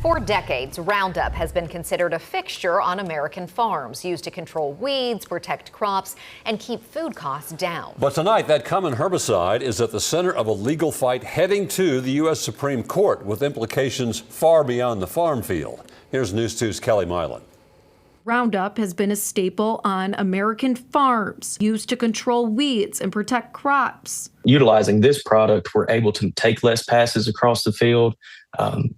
For decades, Roundup has been considered a fixture on American farms, used to control weeds, protect crops, and keep food costs down. But tonight, that common herbicide is at the center of a legal fight heading to the U.S. Supreme Court with implications far beyond the farm field. Here's News 2's Kelly Milan. Roundup has been a staple on American farms, used to control weeds and protect crops. Utilizing this product, we're able to take less passes across the field,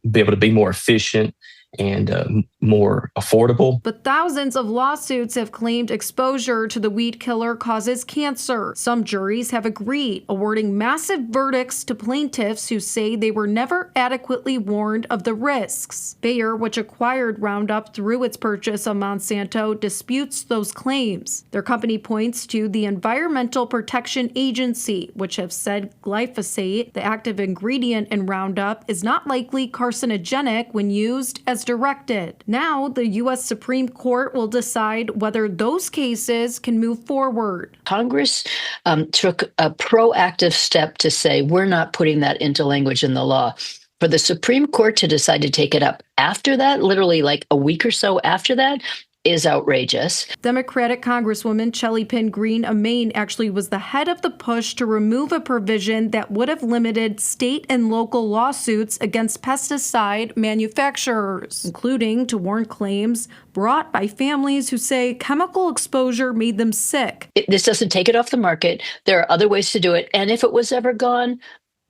be able to be more efficient and more affordable. But thousands of lawsuits have claimed exposure to the weed killer causes cancer. Some juries have agreed, awarding massive verdicts to plaintiffs who say they were never adequately warned of the risks. Bayer, which acquired Roundup through its purchase of Monsanto, disputes those claims. Their company points to the Environmental Protection Agency, which have said glyphosate, the active ingredient in Roundup, is not likely carcinogenic when used as directed. Now, the U.S. Supreme Court will decide whether those cases can move forward. Congress took a proactive step to say, we're not putting that into language in the law. For the Supreme Court to decide to take it up after that, literally like a week or so after that, is outrageous. Democratic Congresswoman Shelley Penn Green of Maine actually was the head of the push to remove a provision that would have limited state and local lawsuits against pesticide manufacturers, including to warn claims brought by families who say chemical exposure made them sick. This doesn't take it off the market. There are other ways to do it. And if it was ever gone,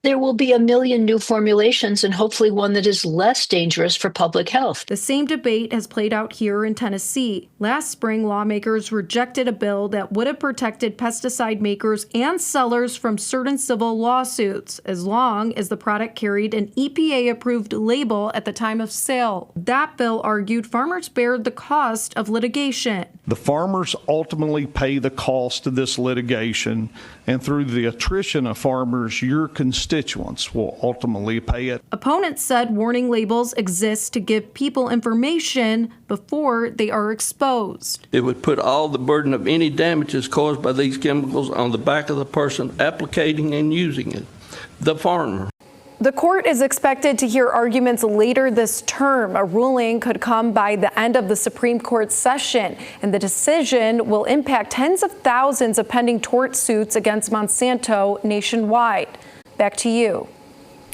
there will be a million new formulations and hopefully one that is less dangerous for public health. The same debate has played out here in Tennessee. Last spring, lawmakers rejected a bill that would have protected pesticide makers and sellers from certain civil lawsuits, as long as the product carried an EPA-approved label at the time of sale. That bill argued farmers bear the cost of litigation. The farmers ultimately pay the cost of this litigation, and through the attrition of farmers, your constituents will ultimately pay it. Opponents said warning labels exist to give people information before they are exposed. It would put all the burden of any damages caused by these chemicals on the back of the person applicating and using it, the farmer. The court is expected to hear arguments later this term. A ruling could come by the end of the Supreme Court session, and the decision will impact tens of thousands of pending tort suits against Monsanto nationwide. Back to you.